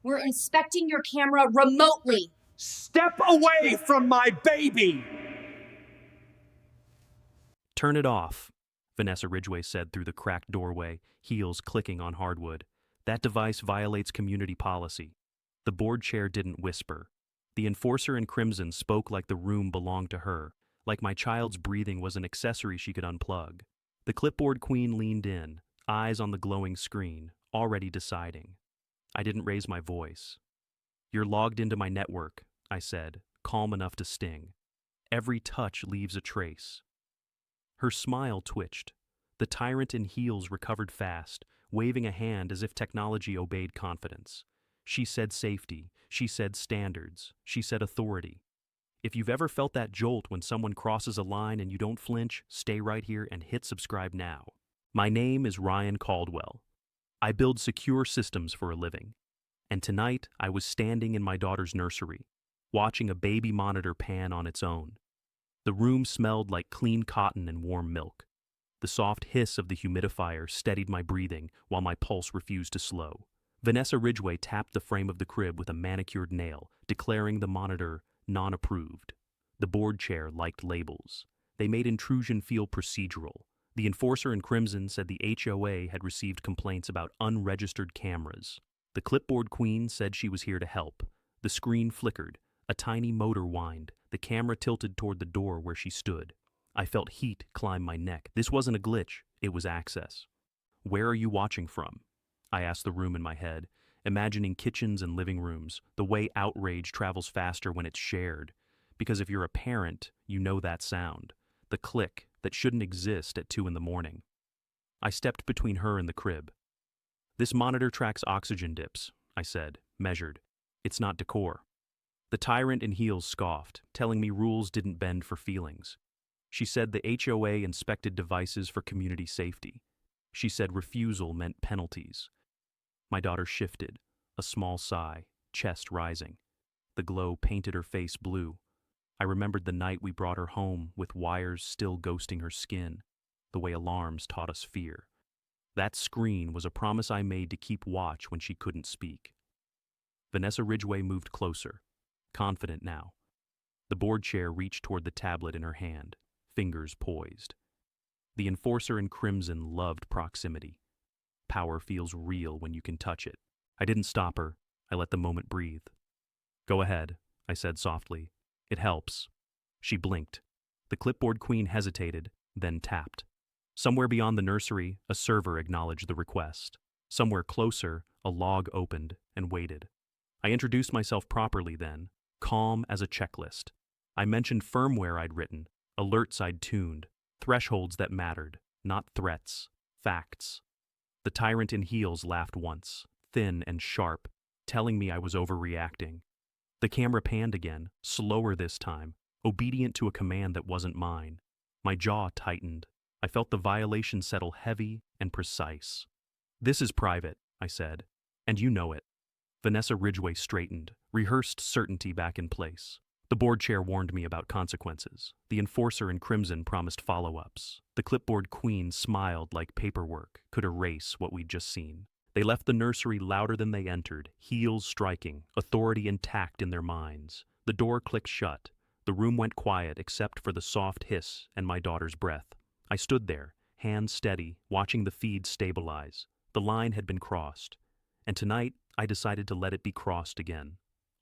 We're inspecting your camera remotely. Step away from my baby! Turn it off, Vanessa Ridgway said through the cracked doorway, heels clicking on hardwood. That device violates community policy. The board chair didn't whisper. The enforcer in crimson spoke like the room belonged to her, like my child's breathing was an accessory she could unplug. The clipboard queen leaned in, eyes on the glowing screen, already deciding. I didn't raise my voice. You're logged into my network, I said, calm enough to sting. Every touch leaves a trace. Her smile twitched. The tyrant in heels recovered fast, waving a hand as if technology obeyed confidence. She said safety, she said standards, she said authority. If you've ever felt that jolt when someone crosses a line and you don't flinch, stay right here and hit subscribe now. My name is Ryan Caldwell. I build secure systems for a living. And tonight, I was standing in my daughter's nursery, watching a baby monitor pan on its own. The room smelled like clean cotton and warm milk. The soft hiss of the humidifier steadied my breathing while my pulse refused to slow. Vanessa Ridgway tapped the frame of the crib with a manicured nail, declaring the monitor non-approved. The board chair liked labels. They made intrusion feel procedural. The enforcer in crimson said the HOA had received complaints about unregistered cameras. The clipboard queen said she was here to help. The screen flickered. A tiny motor whined. The camera tilted toward the door where she stood. I felt heat climb my neck. This wasn't a glitch. It was access. Where are you watching from? I asked the room in my head, imagining kitchens and living rooms, the way outrage travels faster when it's shared. Because if you're a parent, you know that sound. The click that shouldn't exist at 2 a.m. I stepped between her and the crib. This monitor tracks oxygen dips, I said, measured. It's not decor. The tyrant in heels scoffed, telling me rules didn't bend for feelings. She said the HOA inspected devices for community safety. She said refusal meant penalties. My daughter shifted, a small sigh, chest rising. The glow painted her face blue. I remembered the night we brought her home with wires still ghosting her skin, the way alarms taught us fear. That screen was a promise I made to keep watch when she couldn't speak. Vanessa Ridgway moved closer, confident now. The board chair reached toward the tablet in her hand, fingers poised. The enforcer in crimson loved proximity. Power feels real when you can touch it. I didn't stop her. I let the moment breathe. Go ahead, I said softly. It helps. She blinked. The clipboard queen hesitated, then tapped. Somewhere beyond the nursery, a server acknowledged the request. Somewhere closer, a log opened and waited. I introduced myself properly then, calm as a checklist. I mentioned firmware I'd written, alerts I'd tuned, thresholds that mattered, not threats, facts. The tyrant in heels laughed once, thin and sharp, telling me I was overreacting. The camera panned again, slower this time, obedient to a command that wasn't mine. My jaw tightened. I felt the violation settle heavy and precise. This is private, I said, and you know it. Vanessa Ridgway straightened, rehearsed certainty back in place. The board chair warned me about consequences. The enforcer in crimson promised follow-ups. The clipboard queen smiled like paperwork could erase what we'd just seen. They left the nursery louder than they entered, heels striking, authority intact in their minds. The door clicked shut. The room went quiet except for the soft hiss and my daughter's breath. I stood there, hands steady, watching the feed stabilize. The line had been crossed. And tonight, I decided to let it be crossed again,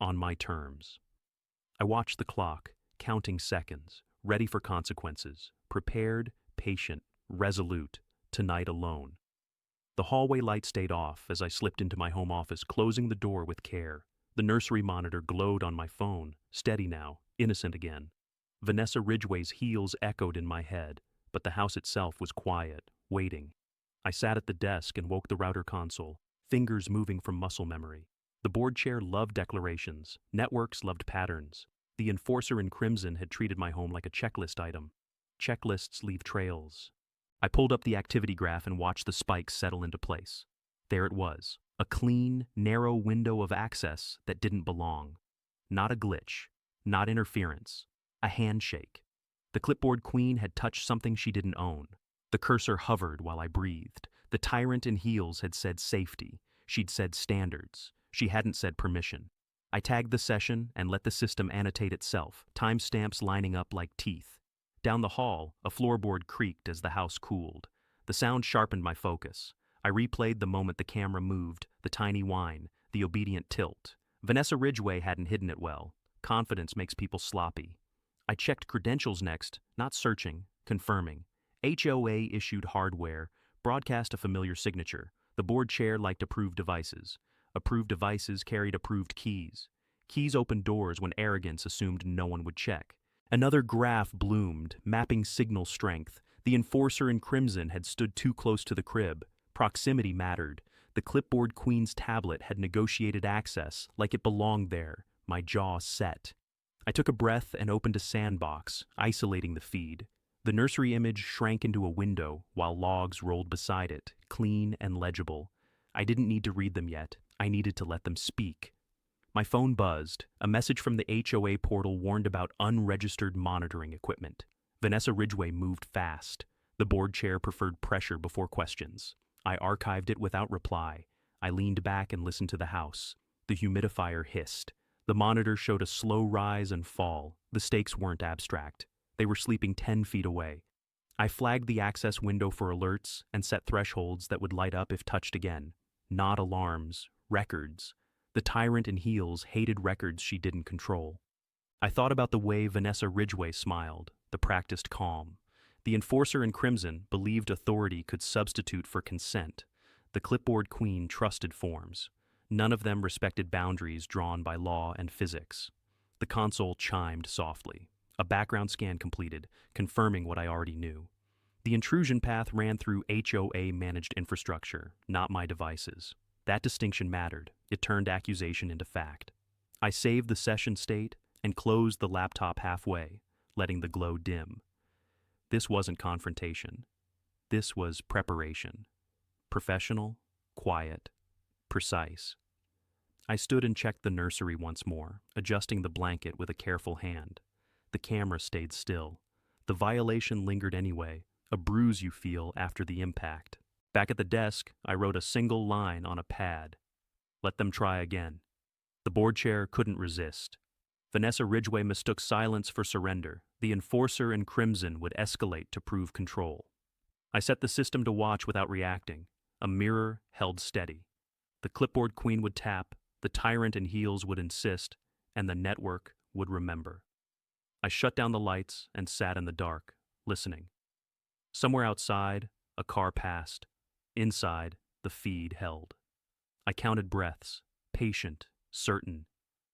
on my terms. I watched the clock, counting seconds, ready for consequences, prepared, patient, resolute, tonight alone. The hallway light stayed off as I slipped into my home office, closing the door with care. The nursery monitor glowed on my phone, steady now, innocent again. Vanessa Ridgway's heels echoed in my head, but the house itself was quiet, waiting. I sat at the desk and woke the router console, fingers moving from muscle memory. The board chair loved declarations, networks loved patterns. The enforcer in crimson had treated my home like a checklist item. Checklists leave trails. I pulled up the activity graph and watched the spikes settle into place. There it was, a clean, narrow window of access that didn't belong. Not a glitch, not interference, a handshake. The clipboard queen had touched something she didn't own. The cursor hovered while I breathed. The tyrant in heels had said safety. She'd said standards. She hadn't said permission. I tagged the session and let the system annotate itself, timestamps lining up like teeth. Down the hall, a floorboard creaked as the house cooled. The sound sharpened my focus. I replayed the moment the camera moved, the tiny whine, the obedient tilt. Vanessa Ridgway hadn't hidden it well. Confidence makes people sloppy. I checked credentials next, not searching, confirming. HOA issued hardware, broadcast a familiar signature. The board chair liked approved devices. Approved devices carried approved keys. Keys opened doors when arrogance assumed no one would check. Another graph bloomed, mapping signal strength. The enforcer in crimson had stood too close to the crib. Proximity mattered. The clipboard queen's tablet had negotiated access, like it belonged there. My jaw set. I took a breath and opened a sandbox, isolating the feed. The nursery image shrank into a window, while logs rolled beside it, clean and legible. I didn't need to read them yet. I needed to let them speak. My phone buzzed. A message from the HOA portal warned about unregistered monitoring equipment. Vanessa Ridgway moved fast. The board chair preferred pressure before questions. I archived it without reply. I leaned back and listened to the house. The humidifier hissed. The monitor showed a slow rise and fall. The stakes weren't abstract. They were sleeping 10 feet away. I flagged the access window for alerts and set thresholds that would light up if touched again. Not alarms, records. The tyrant in heels hated records she didn't control. I thought about the way Vanessa Ridgway smiled, the practiced calm. The enforcer in crimson believed authority could substitute for consent. The clipboard queen trusted forms. None of them respected boundaries drawn by law and physics. The console chimed softly. A background scan completed, confirming what I already knew. The intrusion path ran through HOA-managed infrastructure, not my devices. That distinction mattered. It turned accusation into fact. I saved the session state and closed the laptop halfway, letting the glow dim. This wasn't confrontation. This was preparation. Professional, quiet, precise. I stood and checked the nursery once more, adjusting the blanket with a careful hand. The camera stayed still. The violation lingered anyway, a bruise you feel after the impact. Back at the desk, I wrote a single line on a pad. Let them try again. The board chair couldn't resist. Vanessa Ridgway mistook silence for surrender. The enforcer in crimson would escalate to prove control. I set the system to watch without reacting. A mirror held steady. The clipboard queen would tap, the tyrant in heels would insist, and the network would remember. I shut down the lights and sat in the dark, listening. Somewhere outside, a car passed. Inside, the feed held. I counted breaths, patient, certain.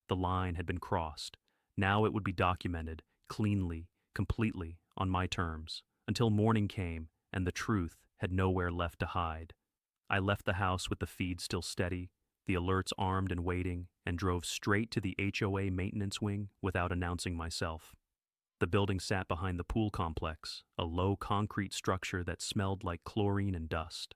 The line had been crossed. Now it would be documented, cleanly, completely, on my terms, until morning came and the truth had nowhere left to hide. I left the house with the feed still steady, the alerts armed and waiting, and drove straight to the HOA maintenance wing without announcing myself. The building sat behind the pool complex, a low concrete structure that smelled like chlorine and dust.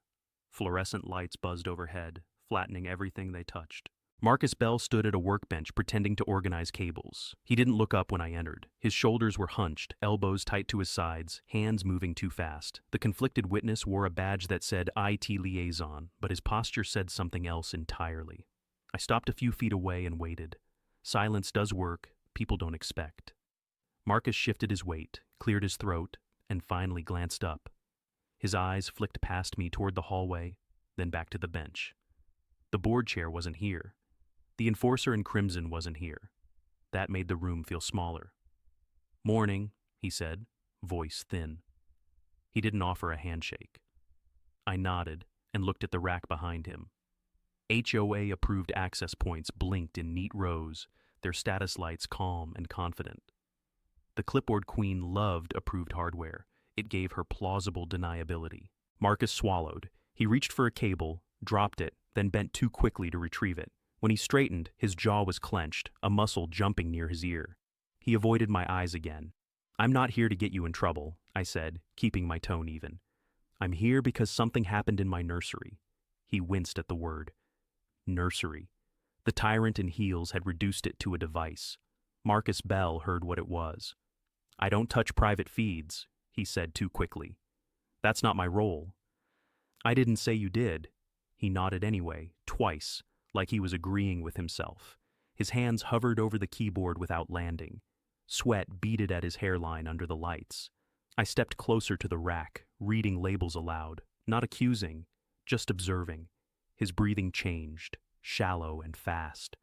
Fluorescent lights buzzed overhead, flattening everything they touched. Marcus Bell stood at a workbench pretending to organize cables. He didn't look up when I entered. His shoulders were hunched, elbows tight to his sides, hands moving too fast. The conflicted witness wore a badge that said IT Liaison, but his posture said something else entirely. I stopped a few feet away and waited. Silence does work, people don't expect. Marcus shifted his weight, cleared his throat, and finally glanced up. His eyes flicked past me toward the hallway, then back to the bench. The board chair wasn't here. The enforcer in crimson wasn't here. That made the room feel smaller. "Morning," he said, voice thin. He didn't offer a handshake. I nodded and looked at the rack behind him. HOA-approved access points blinked in neat rows, their status lights calm and confident. The clipboard queen loved approved hardware. It gave her plausible deniability. Marcus swallowed. He reached for a cable, dropped it, then bent too quickly to retrieve it. When he straightened, his jaw was clenched, a muscle jumping near his ear. He avoided my eyes again. "I'm not here to get you in trouble," I said, keeping my tone even. "I'm here because something happened in my nursery." He winced at the word. Nursery. The tyrant in heels had reduced it to a device. Marcus Bell heard what it was. "I don't touch private feeds," he said too quickly. "That's not my role." "I didn't say you did." He nodded anyway, twice, like he was agreeing with himself. His hands hovered over the keyboard without landing. Sweat beaded at his hairline under the lights. I stepped closer to the rack, reading labels aloud, not accusing, just observing. His breathing changed, shallow and fast.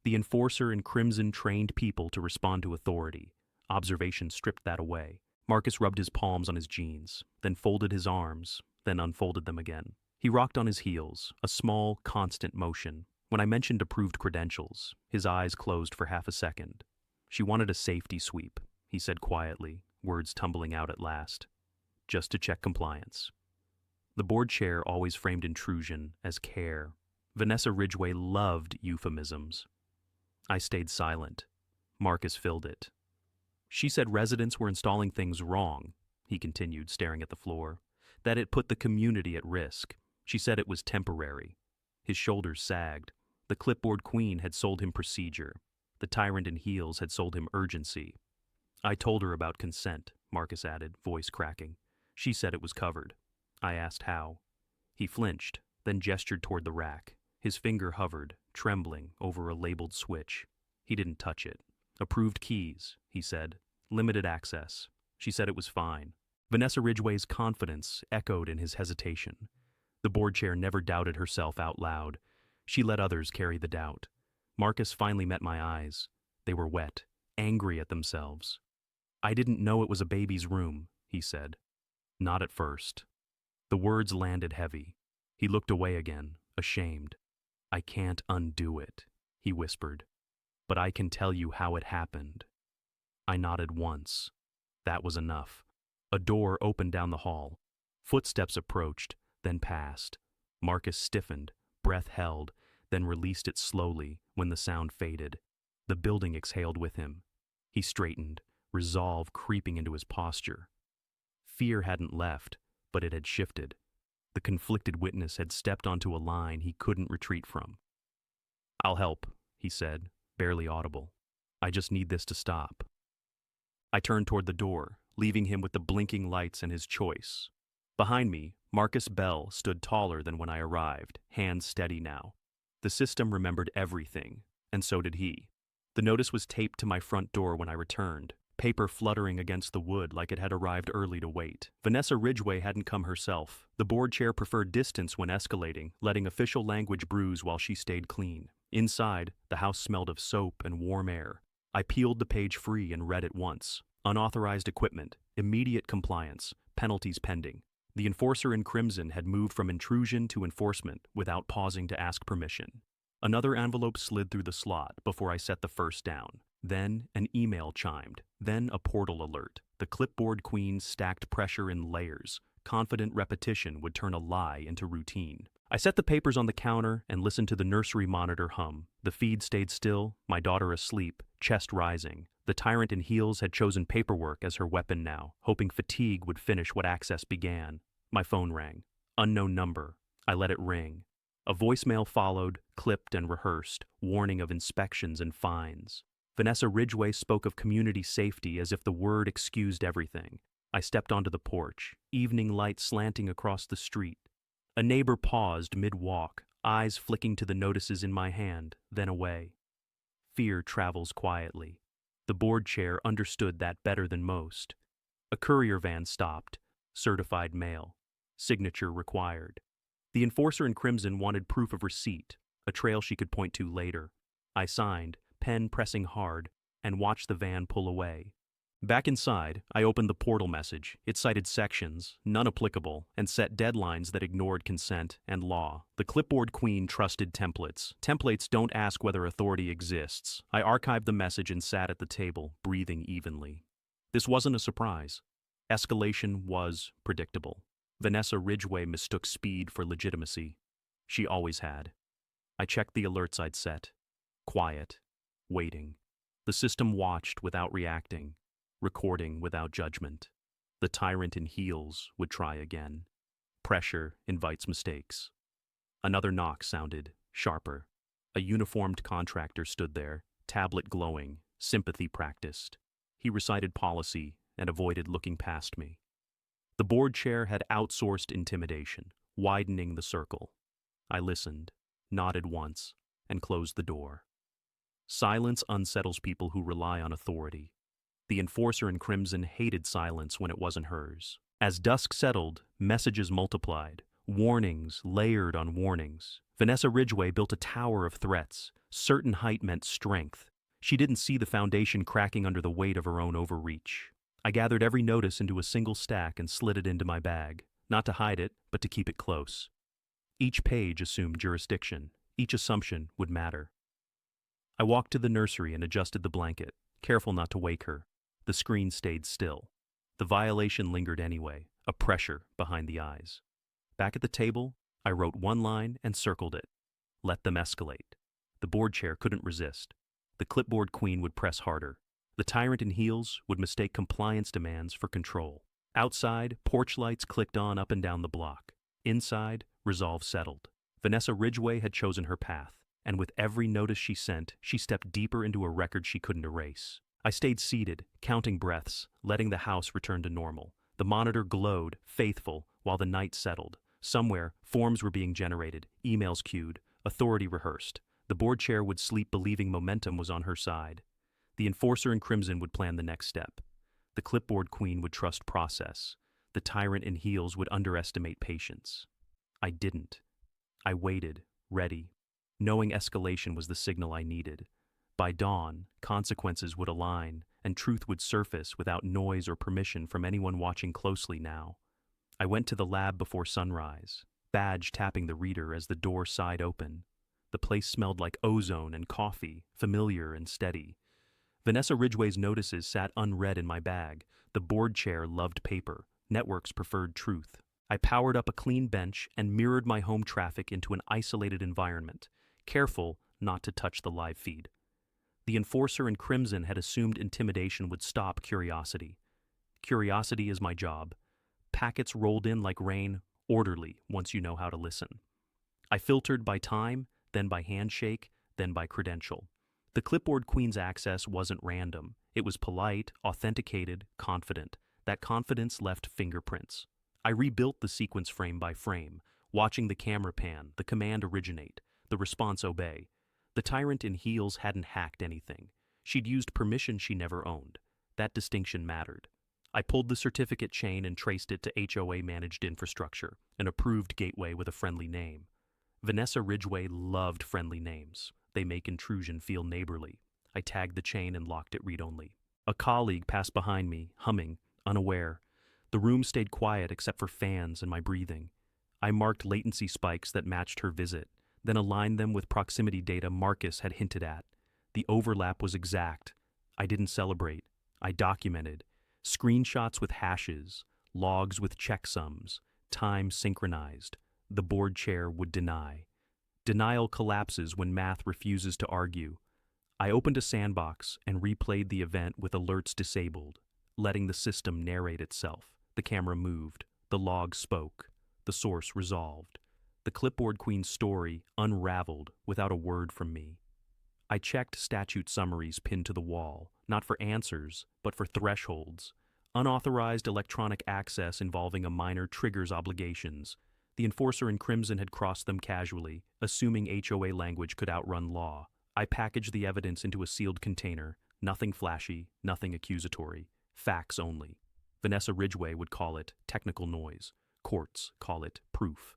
The enforcer in crimson trained people to respond to authority. Observation stripped that away. Marcus rubbed his palms on his jeans, then folded his arms, then unfolded them again. He rocked on his heels, a small, constant motion. When I mentioned approved credentials, his eyes closed for half a second. She wanted a safety sweep, he said quietly, words tumbling out at last. Just to check compliance. The board chair always framed intrusion as care. Vanessa Ridgway loved euphemisms. I stayed silent. Marcus filled it. She said residents were installing things wrong, he continued, staring at the floor, that it put the community at risk. She said it was temporary. His shoulders sagged. The clipboard queen had sold him procedure. The tyrant in heels had sold him urgency. I told her about consent, Marcus added, voice cracking. She said it was covered. I asked how. He flinched, then gestured toward the rack. His finger hovered, trembling, over a labeled switch. He didn't touch it. Approved keys, he said. Limited access. She said it was fine. Vanessa Ridgway's confidence echoed in his hesitation. The board chair never doubted herself out loud. She let others carry the doubt. Marcus finally met my eyes. They were wet, angry at themselves. I didn't know it was a baby's room, he said. Not at first. The words landed heavy. He looked away again, ashamed. I can't undo it, he whispered. But I can tell you how it happened. I nodded once. That was enough. A door opened down the hall. Footsteps approached, then passed. Marcus stiffened, breath held, then released it slowly when the sound faded. The building exhaled with him. He straightened, resolve creeping into his posture. Fear hadn't left, but it had shifted. The conflicted witness had stepped onto a line he couldn't retreat from. I'll help, he said, barely audible. I just need this to stop. I turned toward the door, leaving him with the blinking lights and his choice. Behind me, Marcus Bell stood taller than when I arrived, hands steady now. The system remembered everything, and so did he. The notice was taped to my front door when I returned, paper fluttering against the wood like it had arrived early to wait. Vanessa Ridgway hadn't come herself. The board chair preferred distance when escalating, letting official language bruise while she stayed clean. Inside, the house smelled of soap and warm air. I peeled the page free and read it once. Unauthorized equipment, immediate compliance, penalties pending. The enforcer in crimson had moved from intrusion to enforcement without pausing to ask permission. Another envelope slid through the slot before I set the first down. Then an email chimed, then a portal alert. The clipboard queen stacked pressure in layers. Confident repetition would turn a lie into routine. I set the papers on the counter and listened to the nursery monitor hum. The feed stayed still, my daughter asleep, chest rising. The tyrant in heels had chosen paperwork as her weapon now, hoping fatigue would finish what access began. My phone rang. Unknown number. I let it ring. A voicemail followed, clipped and rehearsed, warning of inspections and fines. Vanessa Ridgway spoke of community safety as if the word excused everything. I stepped onto the porch, evening light slanting across the street. A neighbor paused mid-walk, eyes flicking to the notices in my hand, then away. Fear travels quietly. The board chair understood that better than most. A courier van stopped, certified mail, signature required. The enforcer in crimson wanted proof of receipt, a trail she could point to later. I signed, pen pressing hard, and watched the van pull away. Back inside, I opened the portal message. It cited sections, none applicable, and set deadlines that ignored consent and law. The clipboard queen trusted templates. Templates don't ask whether authority exists. I archived the message and sat at the table, breathing evenly. This wasn't a surprise. Escalation was predictable. Vanessa Ridgway mistook speed for legitimacy. She always had. I checked the alerts I'd set. Quiet. Waiting. The system watched without reacting. Recording without judgment. The tyrant in heels would try again. Pressure invites mistakes. Another knock sounded, sharper. A uniformed contractor stood there, tablet glowing, sympathy practiced. He recited policy and avoided looking past me. The board chair had outsourced intimidation, widening the circle. I listened, nodded once. and closed the door. Silence unsettles people who rely on authority. The enforcer in crimson hated silence when it wasn't hers. As dusk settled, messages multiplied, warnings layered on warnings. Vanessa Ridgway built a tower of threats. Certain height meant strength. She didn't see the foundation cracking under the weight of her own overreach. I gathered every notice into a single stack and slid it into my bag, not to hide it, but to keep it close. Each page assumed jurisdiction. Each assumption would matter. I walked to the nursery and adjusted the blanket, careful not to wake her. The screen stayed still. The violation lingered anyway, a pressure behind the eyes. Back at the table, I wrote one line and circled it. Let them escalate. The board chair couldn't resist. The clipboard queen would press harder. The tyrant in heels would mistake compliance demands for control. Outside, porch lights clicked on up and down the block. Inside, resolve settled. Vanessa Ridgway had chosen her path, and with every notice she sent, she stepped deeper into a record she couldn't erase. I stayed seated, counting breaths, letting the house return to normal. The monitor glowed, faithful, while the night settled. Somewhere, forms were being generated, emails queued, authority rehearsed. The board chair would sleep believing momentum was on her side. The enforcer in crimson would plan the next step. The clipboard queen would trust process. The tyrant in heels would underestimate patience. I didn't. I waited, ready, knowing escalation was the signal I needed. By dawn, consequences would align, and truth would surface without noise or permission from anyone watching closely now. I went to the lab before sunrise, badge tapping the reader as the door sighed open. The place smelled like ozone and coffee, familiar and steady. Vanessa Ridgway's notices sat unread in my bag. The board chair loved paper. Networks preferred truth. I powered up a clean bench and mirrored my home traffic into an isolated environment, careful not to touch the live feed. The enforcer in crimson had assumed intimidation would stop curiosity. Curiosity is my job. Packets rolled in like rain, orderly once you know how to listen. I filtered by time, then by handshake, then by credential. The clipboard queen's access wasn't random. It was polite, authenticated, confident. That confidence left fingerprints. I rebuilt the sequence frame by frame, watching the camera pan, the command originate, the response obey. The tyrant in heels hadn't hacked anything. She'd used permission she never owned. That distinction mattered. I pulled the certificate chain and traced it to HOA-managed infrastructure, an approved gateway with a friendly name. Vanessa Ridgway loved friendly names. They make intrusion feel neighborly. I tagged the chain and locked it read-only. A colleague passed behind me, humming, unaware. The room stayed quiet except for fans and my breathing. I marked latency spikes that matched her visit, then aligned them with proximity data Marcus had hinted at. The overlap was exact. I didn't celebrate. I documented. Screenshots with hashes, logs with checksums, time synchronized. The board chair would deny. Denial collapses when math refuses to argue. I opened a sandbox and replayed the event with alerts disabled, letting the system narrate itself. The camera moved. The log spoke. The source resolved. The clipboard queen's story unraveled without a word from me. I checked statute summaries pinned to the wall, not for answers, but for thresholds. Unauthorized electronic access involving a minor triggers obligations. The enforcer in crimson had crossed them casually, assuming HOA language could outrun law. I packaged the evidence into a sealed container, nothing flashy, nothing accusatory, facts only. Vanessa Ridgway would call it technical noise. Courts call it proof.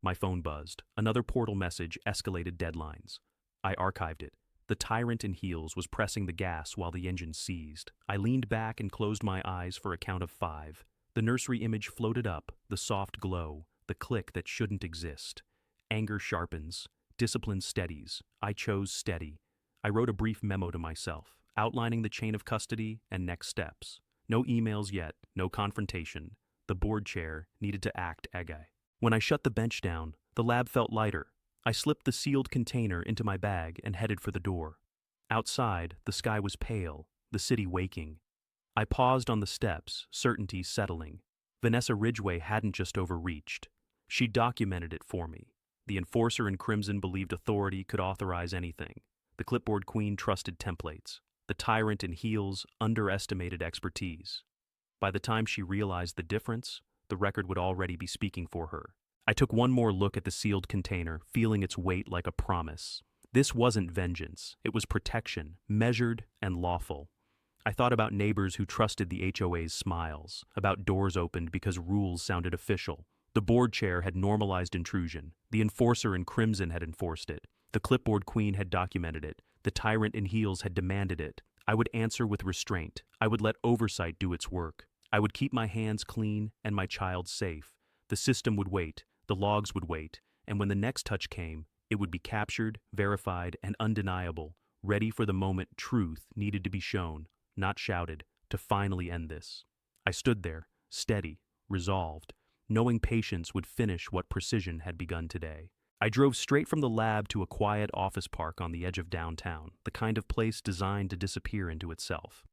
My phone buzzed. Another portal message escalated deadlines. I archived it. The tyrant in heels was pressing the gas while the engine seized. I leaned back and closed my eyes for a count of 5. The nursery image floated up, the soft glow, the click that shouldn't exist. Anger sharpens. Discipline steadies. I chose steady. I wrote a brief memo to myself, outlining the chain of custody and next steps. No emails yet, no confrontation. The board chair needed to act agile. When I shut the bench down, the lab felt lighter. I slipped the sealed container into my bag and headed for the door. Outside, the sky was pale, the city waking. I paused on the steps, certainty settling. Vanessa Ridgway hadn't just overreached. She documented it for me. The enforcer in crimson believed authority could authorize anything. The clipboard queen trusted templates. The tyrant in heels underestimated expertise. By the time she realized the difference, the record would already be speaking for her. I took one more look at the sealed container, feeling its weight like a promise. This wasn't vengeance, it was protection, measured and lawful. I thought about neighbors who trusted the HOA's smiles, about doors opened because rules sounded official. The board chair had normalized intrusion. The enforcer in crimson had enforced it. The clipboard queen had documented it. The tyrant in heels had demanded it. I would answer with restraint. I would let oversight do its work. I would keep my hands clean and my child safe. The system would wait. The logs would wait. And when the next touch came, it would be captured, verified, and undeniable, ready for the moment truth needed to be shown, not shouted, to finally end this. I stood there, steady, resolved, knowing patience would finish what precision had begun today. I drove straight from the lab to a quiet office park on the edge of downtown, the kind of place designed to disappear into itself.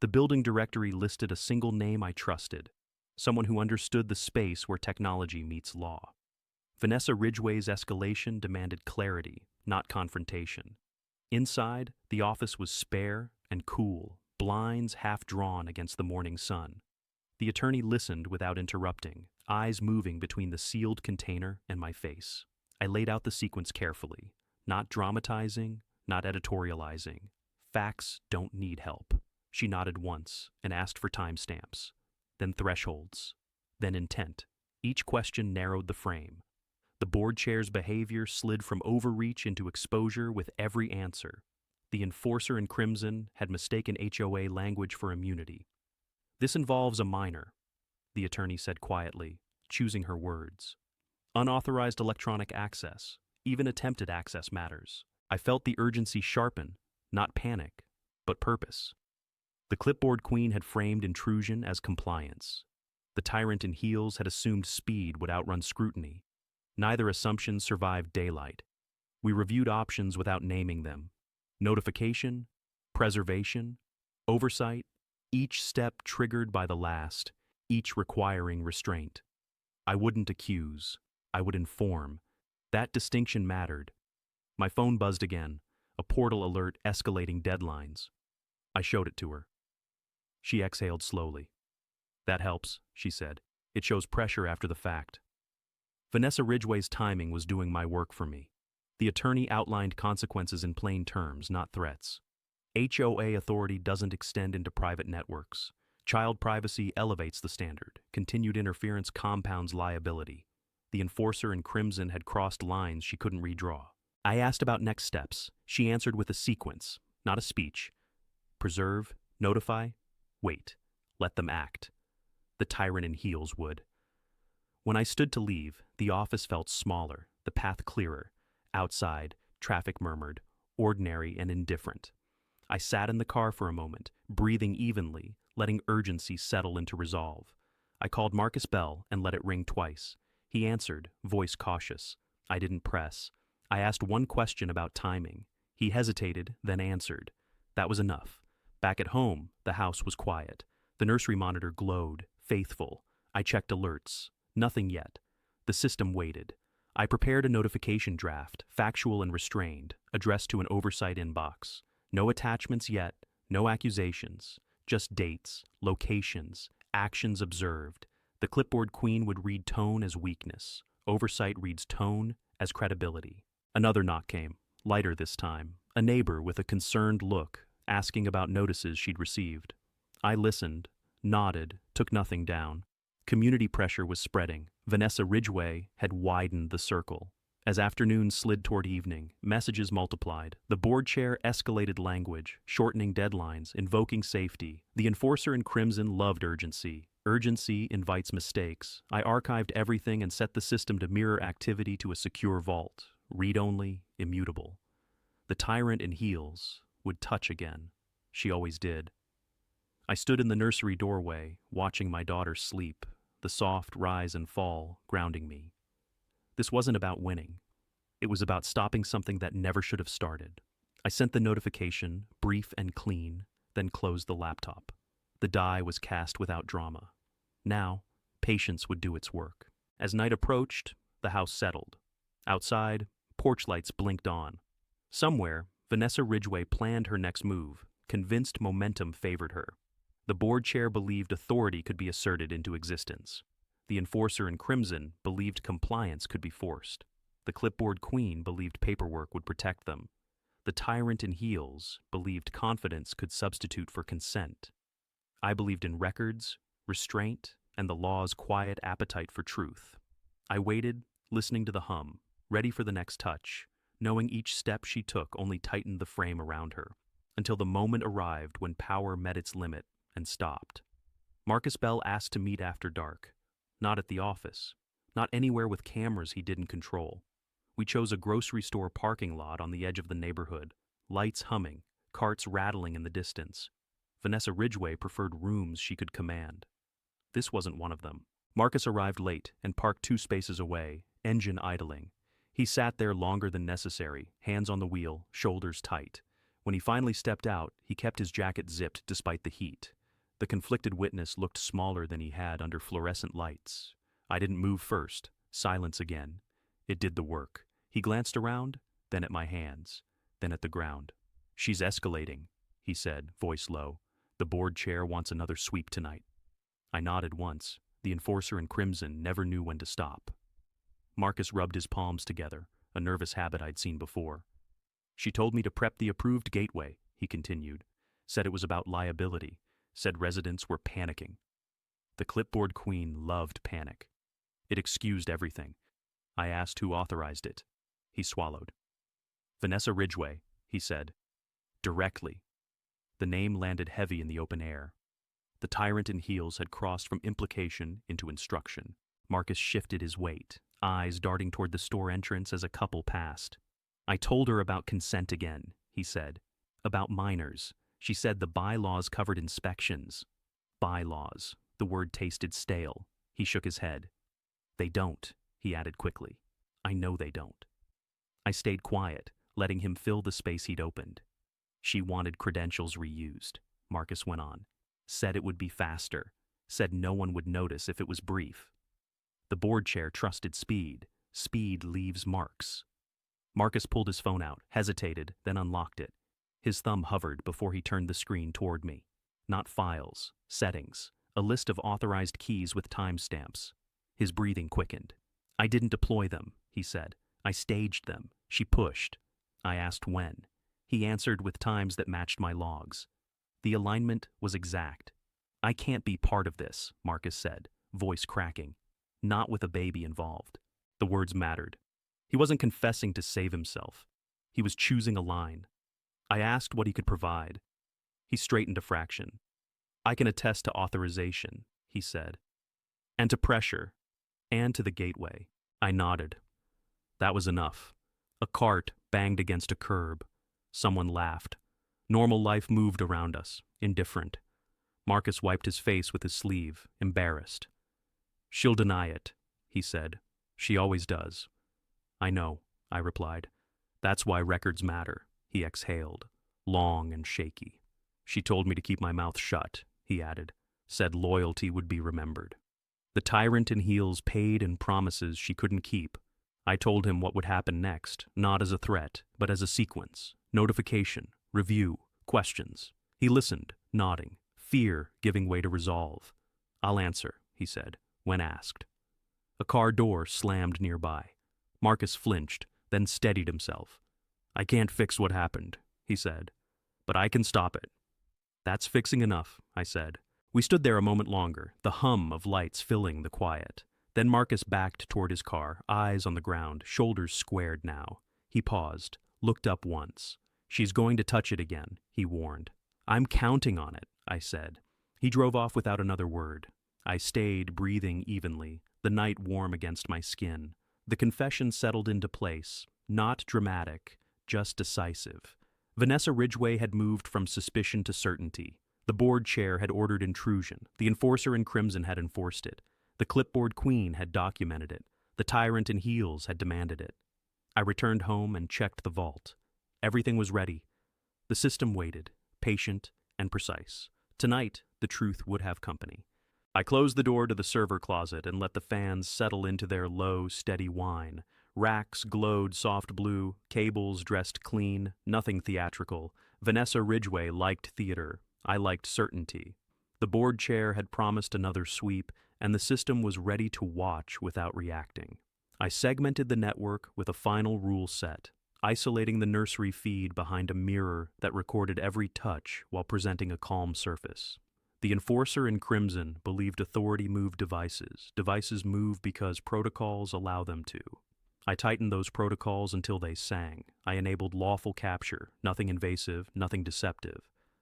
The building directory listed a single name I trusted, someone who understood the space where technology meets law. Vanessa Ridgway's escalation demanded clarity, not confrontation. Inside, the office was spare and cool, blinds half drawn against the morning sun. The attorney listened without interrupting, eyes moving between the sealed container and my face. I laid out the sequence carefully, not dramatizing, not editorializing. Facts don't need help. She nodded once and asked for timestamps, then thresholds, then intent. Each question narrowed the frame. The board chair's behavior slid from overreach into exposure with every answer. The enforcer in crimson had mistaken HOA language for immunity. "This involves a minor," the attorney said quietly, choosing her words. "Unauthorized electronic access, even attempted access matters." I felt the urgency sharpen, not panic, but purpose. The clipboard queen had framed intrusion as compliance. The tyrant in heels had assumed speed would outrun scrutiny. Neither assumption survived daylight. We reviewed options without naming them. Notification, preservation, oversight, each step triggered by the last, each requiring restraint. I wouldn't accuse. I would inform. That distinction mattered. My phone buzzed again, a portal alert escalating deadlines. I showed it to her. She exhaled slowly. "That helps," she said. "It shows pressure after the fact." Vanessa Ridgway's timing was doing my work for me. The attorney outlined consequences in plain terms, not threats. HOA authority doesn't extend into private networks. Child privacy elevates the standard. Continued interference compounds liability. The enforcer in crimson had crossed lines she couldn't redraw. I asked about next steps. She answered with a sequence, not a speech. Preserve, notify, wait. Let them act. The tyrant in heels would. When I stood to leave, the office felt smaller, the path clearer. Outside, traffic murmured, ordinary and indifferent. I sat in the car for a moment, breathing evenly, letting urgency settle into resolve. I called Marcus Bell and let it ring twice. He answered, voice cautious. I didn't press. I asked one question about timing. He hesitated, then answered. That was enough. Back at home, the house was quiet. The nursery monitor glowed, faithful. I checked alerts. Nothing yet. The system waited. I prepared a notification draft, factual and restrained, addressed to an oversight inbox. No attachments yet, no accusations, just dates, locations, actions observed. The clipboard queen would read tone as weakness. Oversight reads tone as credibility. Another knock came, lighter this time. A neighbor with a concerned look, asking about notices she'd received. I listened, nodded, took nothing down. Community pressure was spreading. Vanessa Ridgway had widened the circle. As afternoon slid toward evening, messages multiplied. The board chair escalated language, shortening deadlines, invoking safety. The enforcer in crimson loved urgency. Urgency invites mistakes. I archived everything and set the system to mirror activity to a secure vault. Read-only, immutable. The tyrant in heels would touch again. She always did. I stood in the nursery doorway, watching my daughter sleep, the soft rise and fall grounding me. This wasn't about winning. It was about stopping something that never should have started. I sent the notification, brief and clean, then closed the laptop. The die was cast without drama. Now, patience would do its work. As night approached, the house settled. Outside, porch lights blinked on. Somewhere, Vanessa Ridgway planned her next move, convinced momentum favored her. The board chair believed authority could be asserted into existence. The enforcer in crimson believed compliance could be forced. The clipboard queen believed paperwork would protect them. The tyrant in heels believed confidence could substitute for consent. I believed in records, restraint, and the law's quiet appetite for truth. I waited, listening to the hum, ready for the next touch, knowing each step she took only tightened the frame around her, until the moment arrived when power met its limit and stopped. Marcus Bell asked to meet after dark. Not at the office. Not anywhere with cameras he didn't control. We chose a grocery store parking lot on the edge of the neighborhood, lights humming, carts rattling in the distance. Vanessa Ridgway preferred rooms she could command. This wasn't one of them. Marcus arrived late and parked 2 spaces away, engine idling. He sat there longer than necessary, hands on the wheel, shoulders tight. When he finally stepped out, he kept his jacket zipped despite the heat. The conflicted witness looked smaller than he had under fluorescent lights. I didn't move first. Silence again. It did the work. He glanced around, then at my hands, then at the ground. "She's escalating," he said, voice low. "The board chair wants another sweep tonight." I nodded once. The enforcer in crimson never knew when to stop. Marcus rubbed his palms together, a nervous habit I'd seen before. "She told me to prep the approved gateway," he continued. "Said it was about liability. Said residents were panicking." The clipboard queen loved panic. It excused everything. I asked who authorized it. He swallowed. "Vanessa Ridgway," he said. Directly. The name landed heavy in the open air. The tyrant in heels had crossed from implication into instruction. Marcus shifted his weight, eyes darting toward the store entrance as a couple passed. "I told her about consent again," he said. "About minors. She said the bylaws covered inspections." Bylaws. The word tasted stale. He shook his head. "They don't," he added quickly. "I know they don't." I stayed quiet, letting him fill the space he'd opened. "She wanted credentials reused," Marcus went on. "Said it would be faster. Said no one would notice if it was brief. The board chair trusted speed. Speed leaves marks." Marcus pulled his phone out, hesitated, then unlocked it. His thumb hovered before he turned the screen toward me. Not files, settings, a list of authorized keys with timestamps. His breathing quickened. "I didn't deploy them," he said. "I staged them." She pushed. I asked when. He answered with times that matched my logs. The alignment was exact. "I can't be part of this," Marcus said, voice cracking. "Not with a baby involved." The words mattered. He wasn't confessing to save himself. He was choosing a line. I asked what he could provide. He straightened a fraction. "I can attest to authorization," he said. "And to pressure. And to the gateway." I nodded. That was enough. A cart banged against a curb. Someone laughed. Normal life moved around us, indifferent. Marcus wiped his face with his sleeve, embarrassed. "She'll deny it," he said. "She always does." "I know," I replied. "That's why records matter," he exhaled, long and shaky. "She told me to keep my mouth shut," he added. "Said loyalty would be remembered." The tyrant in heels paid in promises she couldn't keep. I told him what would happen next, not as a threat, but as a sequence. Notification, review, questions. He listened, nodding, fear giving way to resolve. "I'll answer," he said, when asked. A car door slammed nearby. Marcus flinched, then steadied himself. "I can't fix what happened," he said, "but I can stop it." "That's fixing enough," I said. We stood there a moment longer, the hum of lights filling the quiet. Then Marcus backed toward his car, eyes on the ground, shoulders squared now. He paused, looked up once. "She's going to touch it again," he warned. "I'm counting on it," I said. He drove off without another word. I stayed, breathing evenly, the night warm against my skin. The confession settled into place, not dramatic, just decisive. Vanessa Ridgway had moved from suspicion to certainty. The board chair had ordered intrusion. The enforcer in crimson had enforced it. The clipboard queen had documented it. The tyrant in heels had demanded it. I returned home and checked the vault. Everything was ready. The system waited, patient and precise. Tonight, the truth would have company. I closed the door to the server closet and let the fans settle into their low, steady whine. Racks glowed soft blue, cables dressed clean, nothing theatrical. Vanessa Ridgway liked theater. I liked certainty. The board chair had promised another sweep, and the system was ready to watch without reacting. I segmented the network with a final rule set, isolating the nursery feed behind a mirror that recorded every touch while presenting a calm surface. The enforcer in crimson believed authority moved devices. Devices move because protocols allow them to. I tightened those protocols until they sang. I enabled lawful capture, nothing invasive, nothing deceptive.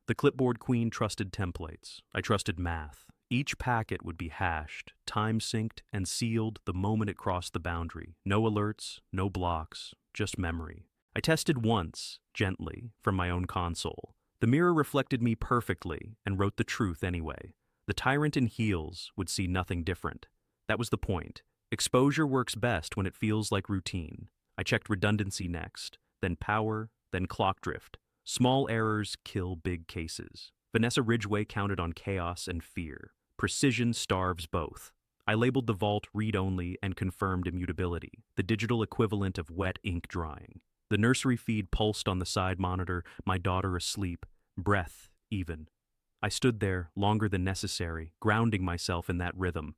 The clipboard queen trusted templates. I trusted math. Each packet would be hashed, time-synced, and sealed the moment it crossed the boundary. No alerts, no blocks, just memory. I tested once, gently, from my own console. The mirror reflected me perfectly and wrote the truth anyway. The tyrant in heels would see nothing different. That was the point. Exposure works best when it feels like routine. I checked redundancy next, then power, then clock drift. Small errors kill big cases. Vanessa Ridgway counted on chaos and fear. Precision starves both. I labeled the vault read-only and confirmed immutability, the digital equivalent of wet ink drying. The nursery feed pulsed on the side monitor, my daughter asleep, breath even. I stood there longer than necessary, grounding myself in that rhythm.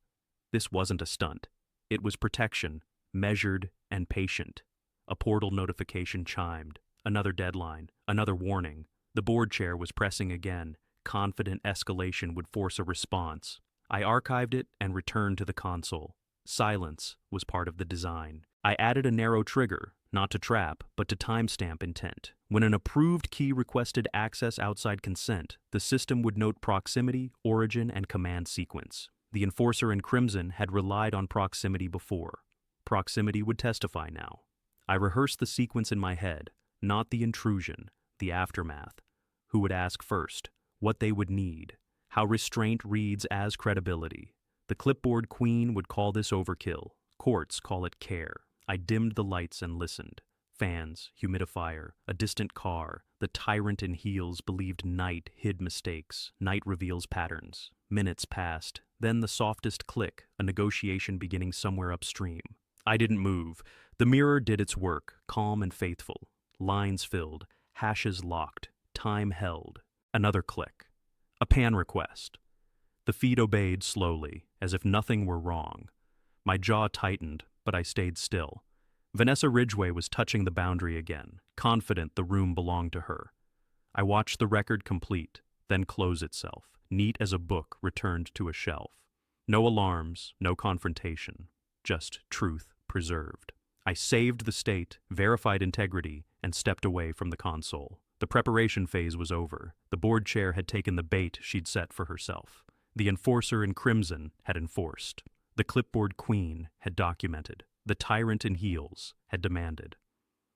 This wasn't a stunt. It was protection, measured and patient. A portal notification chimed. Another deadline, another warning. The board chair was pressing again. Confident escalation would force a response. I archived it and returned to the console. Silence was part of the design. I added a narrow trigger, not to trap, but to timestamp intent. When an approved key requested access outside consent, the system would note proximity, origin, and command sequence. The enforcer in crimson had relied on proximity before. Proximity would testify now. I rehearsed the sequence in my head, not the intrusion, the aftermath. Who would ask first? What they would need? How restraint reads as credibility. The clipboard queen would call this overkill. Courts call it care. I dimmed the lights and listened. Fans, humidifier, a distant car. The tyrant in heels believed night hid mistakes. Night reveals patterns. Minutes passed. Then the softest click, a negotiation beginning somewhere upstream. I didn't move. The mirror did its work, calm and faithful. Lines filled, hashes locked, time held. Another click. A pan request. The feed obeyed slowly, as if nothing were wrong. My jaw tightened, but I stayed still. Vanessa Ridgway was touching the boundary again, confident the room belonged to her. I watched the record complete, then close itself, neat as a book returned to a shelf. No alarms, no confrontation, just truth preserved. I saved the state, verified integrity, and stepped away from the console. The preparation phase was over. The board chair had taken the bait she'd set for herself. The enforcer in crimson had enforced. The clipboard queen had documented. The tyrant in heels had demanded.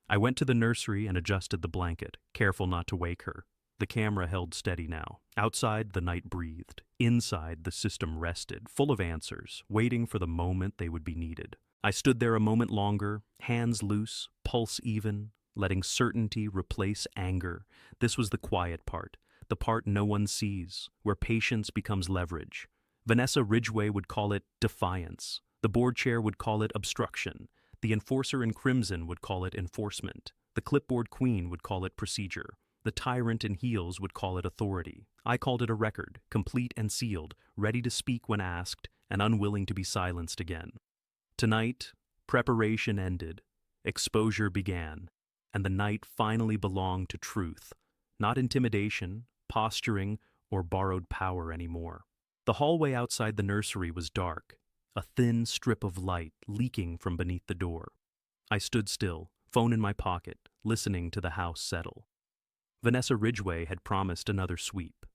I went to the nursery and adjusted the blanket, careful not to wake her. The camera held steady now. Outside, the night breathed. Inside, the system rested, full of answers, waiting for the moment they would be needed. I stood there a moment longer, hands loose, pulse even, letting certainty replace anger. This was the quiet part, the part no one sees, where patience becomes leverage. Vanessa Ridgway would call it defiance. The board chair would call it obstruction. The enforcer in crimson would call it enforcement. The clipboard queen would call it procedure. The tyrant in heels would call it authority. I called it a record, complete and sealed, ready to speak when asked, and unwilling to be silenced again. Tonight, preparation ended, exposure began, and the night finally belonged to truth, not intimidation, posturing, or borrowed power anymore. The hallway outside the nursery was dark, a thin strip of light leaking from beneath the door. I stood still, phone in my pocket, listening to the house settle. Vanessa Ridgway had promised another sweep.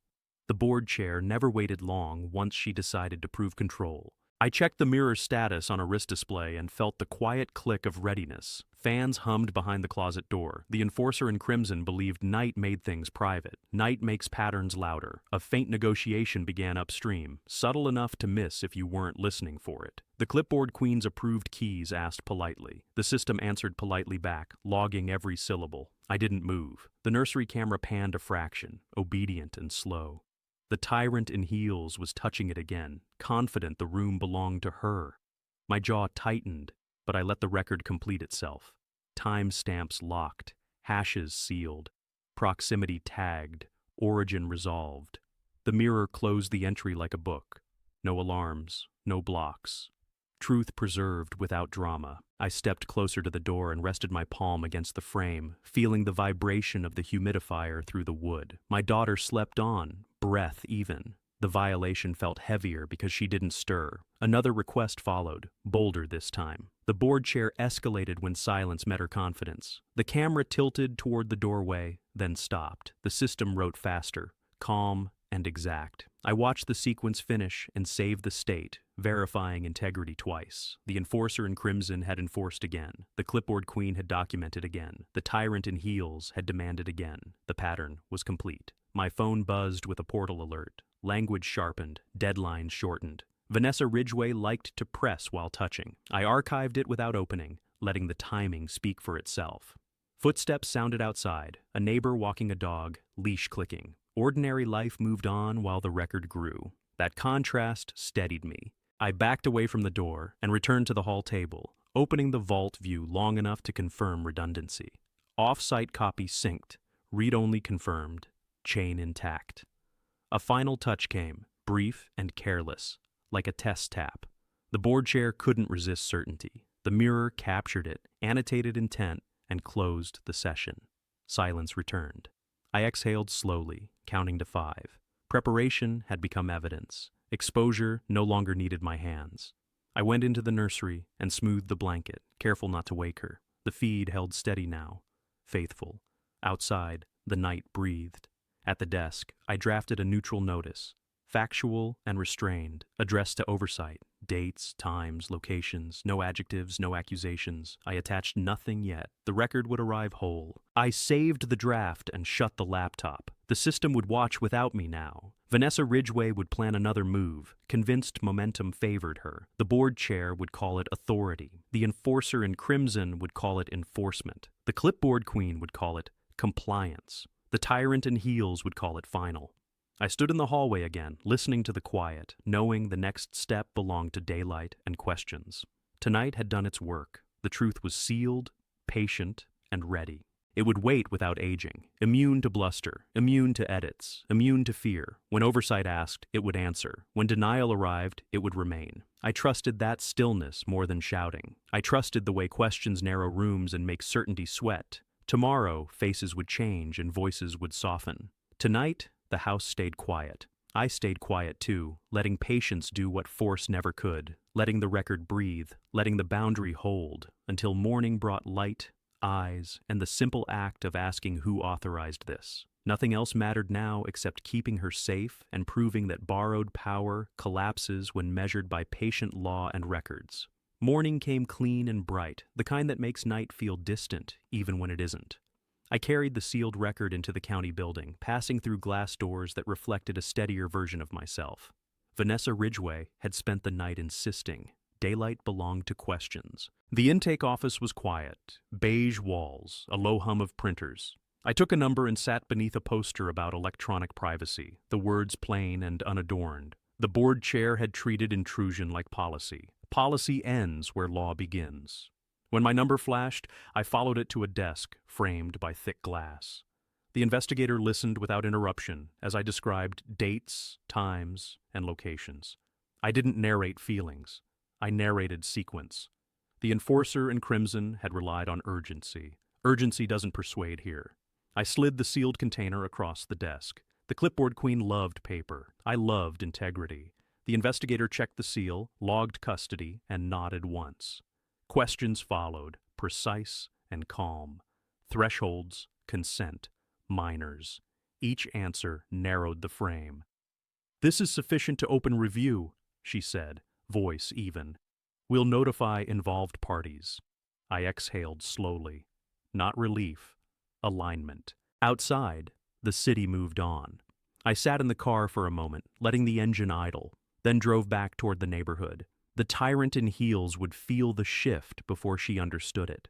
The board chair never waited long once she decided to prove control. I checked the mirror status on a wrist display and felt the quiet click of readiness. Fans hummed behind the closet door. The enforcer in crimson believed night made things private. Night makes patterns louder. A faint negotiation began upstream, subtle enough to miss if you weren't listening for it. The clipboard queen's approved keys asked politely. The system answered politely back, logging every syllable. I didn't move. The nursery camera panned a fraction, obedient and slow. The tyrant in heels was touching it again, confident the room belonged to her. My jaw tightened, but I let the record complete itself. Timestamps locked, hashes sealed, proximity tagged, origin resolved. The mirror closed the entry like a book. No alarms, no blocks. Truth preserved without drama. I stepped closer to the door and rested my palm against the frame, feeling the vibration of the humidifier through the wood. My daughter slept on, breath even. The violation felt heavier because she didn't stir. Another request followed, bolder this time. The board chair escalated when silence met her confidence. The camera tilted toward the doorway, then stopped. The system wrote faster, calm and exact. I watched the sequence finish and save the state, verifying integrity twice. The enforcer in crimson had enforced again. The clipboard queen had documented again. The tyrant in heels had demanded again. The pattern was complete. My phone buzzed with a portal alert. Language sharpened, deadlines shortened. Vanessa Ridgway liked to press while touching. I archived it without opening, letting the timing speak for itself. Footsteps sounded outside, a neighbor walking a dog, leash clicking. Ordinary life moved on while the record grew. That contrast steadied me. I backed away from the door and returned to the hall table, opening the vault view long enough to confirm redundancy. Off-site copy synced, read-only confirmed, chain intact. A final touch came, brief and careless, like a test tap. The board chair couldn't resist certainty. The mirror captured it, annotated intent, and closed the session. Silence returned. I exhaled slowly, counting to 5. Preparation had become evidence. Exposure no longer needed my hands. I went into the nursery and smoothed the blanket, careful not to wake her. The feed held steady now, faithful. Outside, the night breathed. At the desk, I drafted a neutral notice, factual and restrained, addressed to oversight, dates, times, locations, no adjectives, no accusations. I attached nothing yet. The record would arrive whole. I saved the draft and shut the laptop. The system would watch without me now. Vanessa Ridgway would plan another move, convinced momentum favored her. The board chair would call it authority. The enforcer in crimson would call it enforcement. The clipboard queen would call it compliance. The tyrant in heels would call it final. I stood in the hallway again, listening to the quiet, knowing the next step belonged to daylight and questions. Tonight had done its work. The truth was sealed, patient, and ready. It would wait without aging, immune to bluster, immune to edits, immune to fear. When oversight asked, it would answer. When denial arrived, it would remain. I trusted that stillness more than shouting. I trusted the way questions narrow rooms and make certainty sweat. Tomorrow, faces would change and voices would soften. Tonight, the house stayed quiet. I stayed quiet too, letting patience do what force never could, letting the record breathe, letting the boundary hold, until morning brought light, eyes, and the simple act of asking who authorized this. Nothing else mattered now except keeping her safe and proving that borrowed power collapses when measured by patient law and records. Morning came clean and bright, the kind that makes night feel distant, even when it isn't. I carried the sealed record into the county building, passing through glass doors that reflected a steadier version of myself. Vanessa Ridgway had spent the night insisting. Daylight belonged to questions. The intake office was quiet, beige walls, a low hum of printers. I took a number and sat beneath a poster about electronic privacy, the words plain and unadorned. The board chair had treated intrusion like policy. Policy ends where law begins. When my number flashed, I followed it to a desk framed by thick glass. The investigator listened without interruption as I described dates, times, and locations. I didn't narrate feelings. I narrated sequence. The enforcer in crimson had relied on urgency. Urgency doesn't persuade here. I slid the sealed container across the desk. The clipboard queen loved paper. I loved integrity. The investigator checked the seal, logged custody, and nodded once. Questions followed, precise and calm. Thresholds, consent, minors. Each answer narrowed the frame. "This is sufficient to open review," she said, voice even. "We'll notify involved parties." I exhaled slowly. Not relief, alignment. Outside, the city moved on. I sat in the car for a moment, letting the engine idle, then drove back toward the neighborhood. The tyrant in heels would feel the shift before she understood it.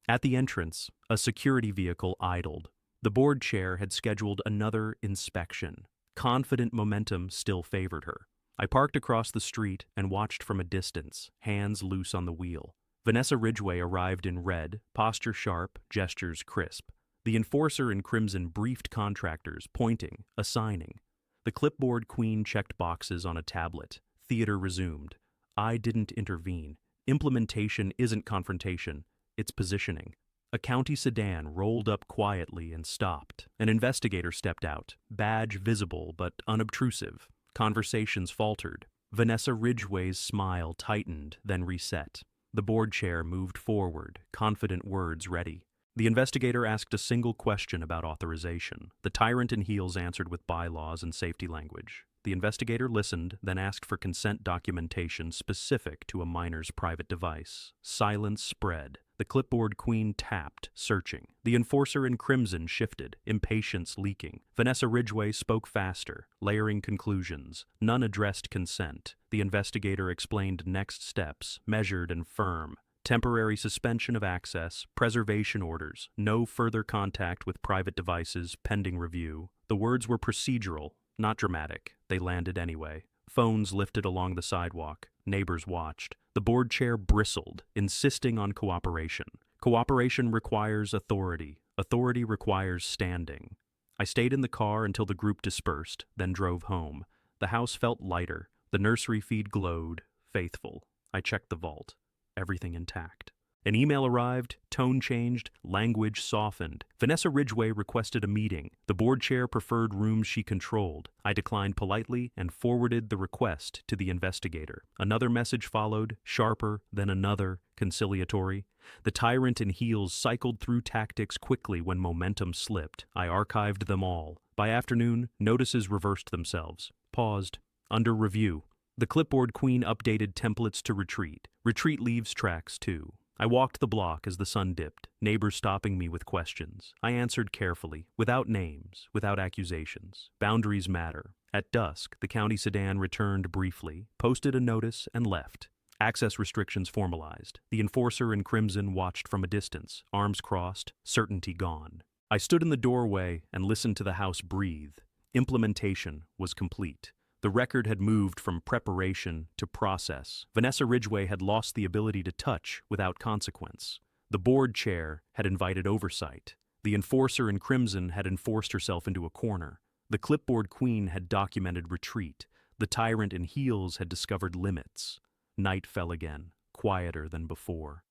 At the entrance, a security vehicle idled. The board chair had scheduled another inspection. Confident momentum still favored her. I parked across the street and watched from a distance, hands loose on the wheel. Vanessa Ridgway arrived in red, posture sharp, gestures crisp. The enforcer in crimson briefed contractors, pointing, assigning. The clipboard queen checked boxes on a tablet. Theater resumed. I didn't intervene. Implementation isn't confrontation, it's positioning. A county sedan rolled up quietly and stopped. An investigator stepped out, badge visible but unobtrusive. Conversations faltered. Vanessa Ridgway's smile tightened, then reset. The board chair moved forward, confident words ready. The investigator asked a single question about authorization. The tyrant in heels answered with bylaws and safety language. The investigator listened, then asked for consent documentation specific to a minor's private device. Silence spread. The clipboard queen tapped, searching. The enforcer in crimson shifted, impatience leaking. Vanessa Ridgway spoke faster, layering conclusions. None addressed consent. The investigator explained next steps, measured and firm. Temporary suspension of access, preservation orders, no further contact with private devices, pending review. The words were procedural, not dramatic. They landed anyway. Phones lifted along the sidewalk. Neighbors watched. The board chair bristled, insisting on cooperation. Cooperation requires authority. Authority requires standing. I stayed in the car until the group dispersed, then drove home. The house felt lighter. The nursery feed glowed, faithful. I checked the vault. Everything intact. An email arrived, tone changed, language softened. Vanessa Ridgway requested a meeting. The board chair preferred rooms she controlled. I declined politely and forwarded the request to the investigator. Another message followed, sharper, then another, conciliatory. The tyrant in heels cycled through tactics quickly when momentum slipped. I archived them all. By afternoon, notices reversed themselves. Paused. Under review. The clipboard queen updated templates to retreat. Retreat leaves tracks, too. I walked the block as the sun dipped, neighbors stopping me with questions. I answered carefully, without names, without accusations. Boundaries matter. At dusk, the county sedan returned briefly, posted a notice, and left. Access restrictions formalized. The enforcer in crimson watched from a distance, arms crossed, certainty gone. I stood in the doorway and listened to the house breathe. Implementation was complete. The record had moved from preparation to process. Vanessa Ridgway had lost the ability to touch without consequence. The board chair had invited oversight. The enforcer in crimson had enforced herself into a corner. The clipboard queen had documented retreat. The tyrant in heels had discovered limits. Night fell again, quieter than before.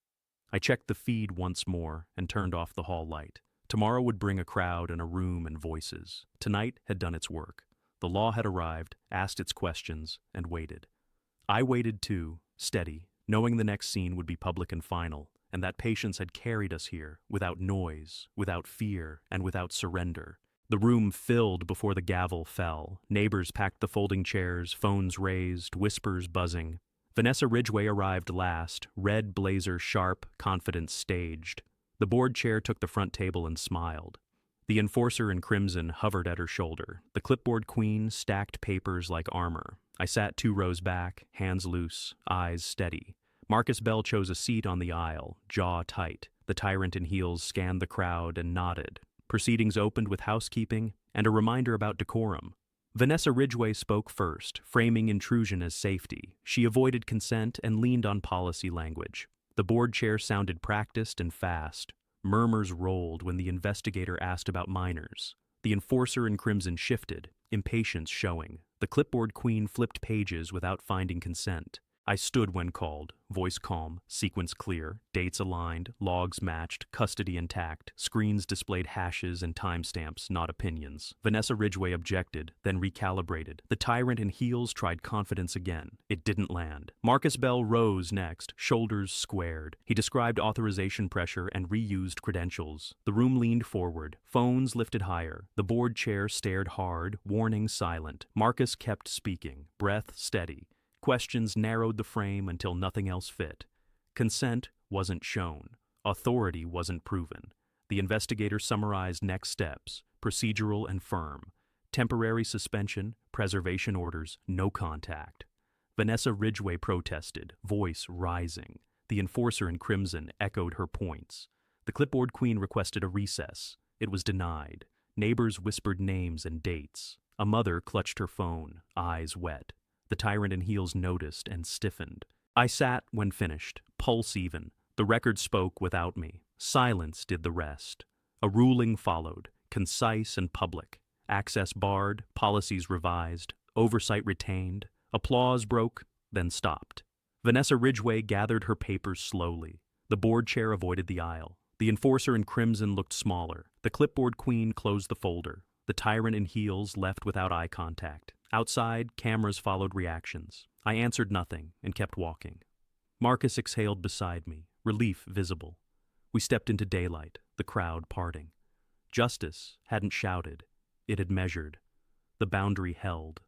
I checked the feed once more and turned off the hall light. Tomorrow would bring a crowd and a room and voices. Tonight had done its work. The law had arrived, asked its questions, and waited. I waited too, steady, knowing the next scene would be public and final, and that patience had carried us here, without noise, without fear, and without surrender. The room filled before the gavel fell. Neighbors packed the folding chairs, phones raised, whispers buzzing. Vanessa Ridgway arrived last, red blazer sharp, confidence staged. The board chair took the front table and smiled. The enforcer in crimson hovered at her shoulder. The clipboard queen stacked papers like armor. I sat 2 rows back, hands loose, eyes steady. Marcus Bell chose a seat on the aisle, jaw tight. The tyrant in heels scanned the crowd and nodded. Proceedings opened with housekeeping and a reminder about decorum. Vanessa Ridgway spoke first, framing intrusion as safety. She avoided consent and leaned on policy language. The board chair sounded practiced and fast. Murmurs rolled when the investigator asked about minors. The enforcer in crimson shifted, impatience showing. The clipboard queen flipped pages without finding consent. I stood when called, voice calm, sequence clear, dates aligned, logs matched, custody intact, screens displayed hashes and timestamps, not opinions. Vanessa Ridgway objected, then recalibrated. The tyrant in heels tried confidence again. It didn't land. Marcus Bell rose next, shoulders squared. He described authorization pressure and reused credentials. The room leaned forward, phones lifted higher. The board chair stared hard, warning silent. Marcus kept speaking, breath steady. Questions narrowed the frame until nothing else fit. Consent wasn't shown. Authority wasn't proven. The investigator summarized next steps, procedural and firm. Temporary suspension, preservation orders, no contact. Vanessa Ridgway protested, voice rising. The enforcer in crimson echoed her points. The clipboard queen requested a recess. It was denied. Neighbors whispered names and dates. A mother clutched her phone, eyes wet. The tyrant in heels noticed and stiffened. I sat when finished, pulse even. The record spoke without me. Silence did the rest. A ruling followed, concise and public. Access barred, policies revised, oversight retained. Applause broke, then stopped. Vanessa Ridgway gathered her papers slowly. The board chair avoided the aisle. The enforcer in crimson looked smaller. The clipboard queen closed the folder. The tyrant in heels left without eye contact. Outside, cameras followed reactions. I answered nothing and kept walking. Marcus exhaled beside me, relief visible. We stepped into daylight, the crowd parting. Justice hadn't shouted. It had measured. The boundary held.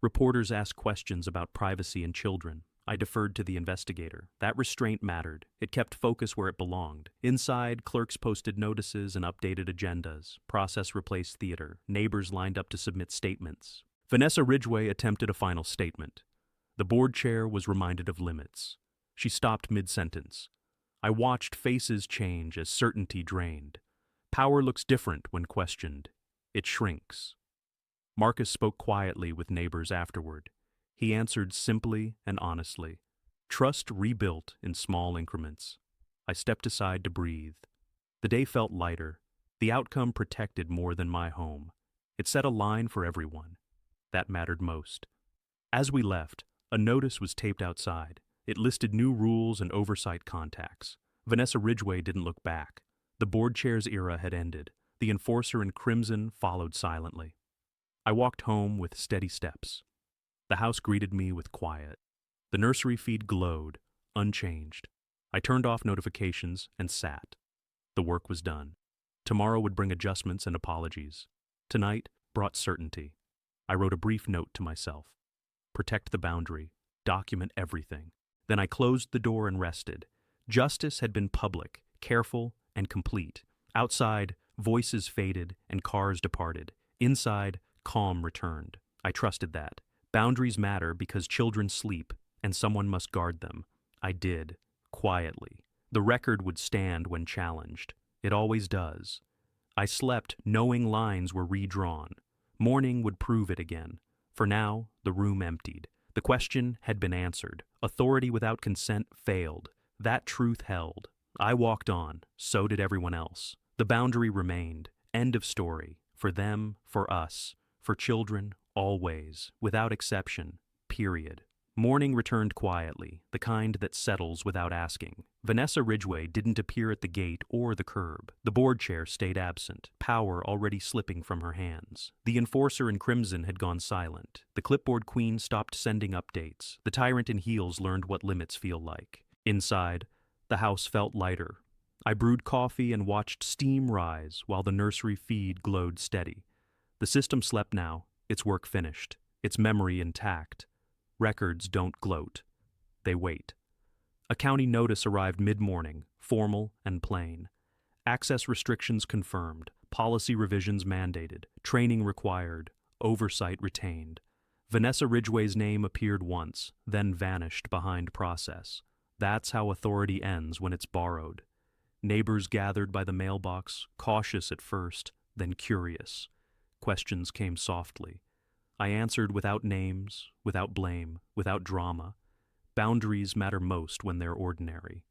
Reporters asked questions about privacy and children. I deferred to the investigator. That restraint mattered. It kept focus where it belonged. Inside, clerks posted notices and updated agendas. Process replaced theater. Neighbors lined up to submit statements. Vanessa Ridgway attempted a final statement. The board chair was reminded of limits. She stopped mid-sentence. I watched faces change as certainty drained. Power looks different when questioned. It shrinks. Marcus spoke quietly with neighbors afterward. He answered simply and honestly. Trust rebuilt in small increments. I stepped aside to breathe. The day felt lighter. The outcome protected more than my home. It set a line for everyone. That mattered most. As we left, a notice was taped outside. It listed new rules and oversight contacts. Vanessa Ridgway didn't look back. The board chair's era had ended. The enforcer in crimson followed silently. I walked home with steady steps. The house greeted me with quiet. The nursery feed glowed, unchanged. I turned off notifications and sat. The work was done. Tomorrow would bring adjustments and apologies. Tonight brought certainty. I wrote a brief note to myself. Protect the boundary. Document everything. Then I closed the door and rested. Justice had been public, careful, and complete. Outside, voices faded and cars departed. Inside, calm returned. I trusted that. Boundaries matter because children sleep, and someone must guard them. I did, quietly. The record would stand when challenged. It always does. I slept knowing lines were redrawn. Morning would prove it again. For now, the room emptied. The question had been answered. Authority without consent failed. That truth held. I walked on. So did everyone else. The boundary remained. End of story. For them, for us, for children, always, without exception, period. Morning returned quietly, the kind that settles without asking. Vanessa Ridgway didn't appear at the gate or the curb. The board chair stayed absent, power already slipping from her hands. The enforcer in crimson had gone silent. The clipboard queen stopped sending updates. The tyrant in heels learned what limits feel like. Inside, the house felt lighter. I brewed coffee and watched steam rise while the nursery feed glowed steady. The system slept now, its work finished, its memory intact. Records don't gloat. They wait. A county notice arrived mid-morning, formal and plain. Access restrictions confirmed, policy revisions mandated, training required, oversight retained. Vanessa Ridgway's name appeared once, then vanished behind process. That's how authority ends when it's borrowed. Neighbors gathered by the mailbox, cautious at first, then curious. Questions came softly. I answered without names, without blame, without drama. Boundaries matter most when they're ordinary.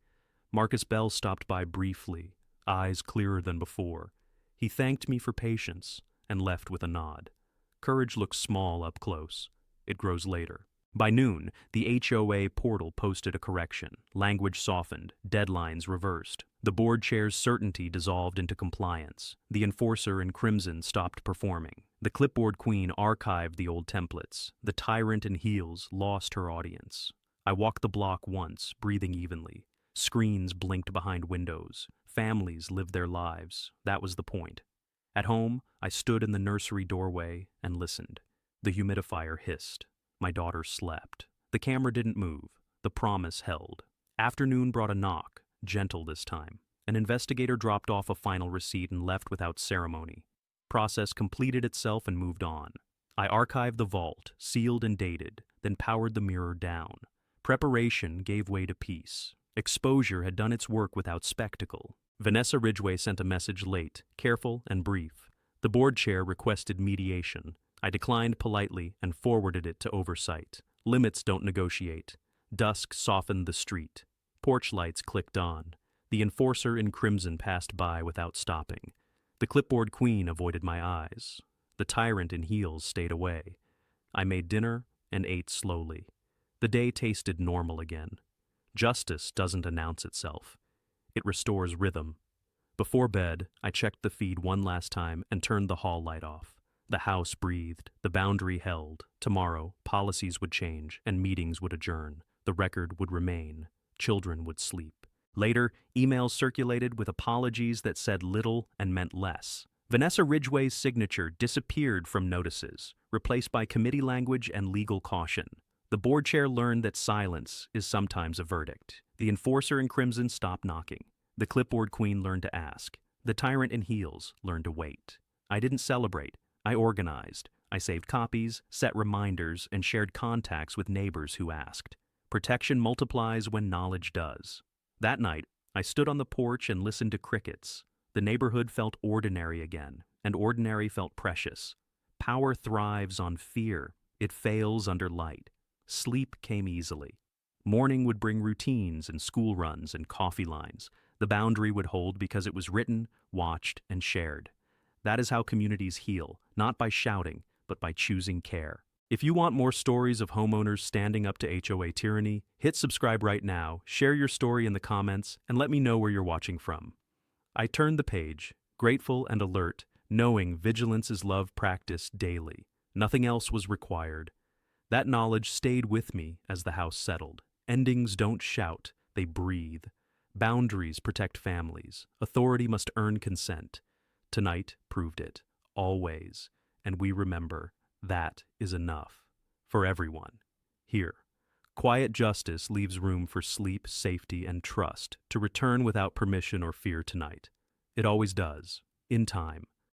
Marcus Bell stopped by briefly, eyes clearer than before. He thanked me for patience and left with a nod. Courage looks small up close. It grows later. By noon, the HOA portal posted a correction. Language softened, deadlines reversed. The board chair's certainty dissolved into compliance. The enforcer in crimson stopped performing. The clipboard queen archived the old templates. The tyrant in heels lost her audience. I walked the block once, breathing evenly. Screens blinked behind windows. Families lived their lives. That was the point. At home, I stood in the nursery doorway and listened. The humidifier hissed. My daughter slept. The camera didn't move. The promise held. Afternoon brought a knock, gentle this time. An investigator dropped off a final receipt and left without ceremony. Process completed itself and moved on. I archived the vault, sealed and dated, then powered the mirror down. Preparation gave way to peace. Exposure had done its work without spectacle. Vanessa Ridgway sent a message late, careful and brief. The board chair requested mediation. I declined politely and forwarded it to oversight. Limits don't negotiate. Dusk softened the street. Porch lights clicked on. The enforcer in crimson passed by without stopping. The clipboard queen avoided my eyes. The tyrant in heels stayed away. I made dinner and ate slowly. The day tasted normal again. Justice doesn't announce itself. It restores rhythm. Before bed, I checked the feed one last time and turned the hall light off. The house breathed, the boundary held. Tomorrow, policies would change and meetings would adjourn. The record would remain. Children would sleep. Later, emails circulated with apologies that said little and meant less. Vanessa Ridgway's signature disappeared from notices, replaced by committee language and legal caution. The board chair learned that silence is sometimes a verdict. The enforcer in crimson stopped knocking. The clipboard queen learned to ask. The tyrant in heels learned to wait. I didn't celebrate. I organized. I saved copies, set reminders, and shared contacts with neighbors who asked. Protection multiplies when knowledge does. That night, I stood on the porch and listened to crickets. The neighborhood felt ordinary again, and ordinary felt precious. Power thrives on fear. It fails under light. Sleep came easily. Morning would bring routines and school runs and coffee lines. The boundary would hold because it was written, watched, and shared. That is how communities heal, not by shouting, but by choosing care. If you want more stories of homeowners standing up to HOA tyranny, hit subscribe right now, share your story in the comments, and let me know where you're watching from. I turned the page, grateful and alert, knowing vigilance is love practiced daily. Nothing else was required. That knowledge stayed with me as the house settled. Endings don't shout, they breathe. Boundaries protect families. Authority must earn consent. Tonight proved it, always, and we remember that is enough for everyone. Here, quiet justice leaves room for sleep, safety, and trust to return without permission or fear tonight. It always does, in time,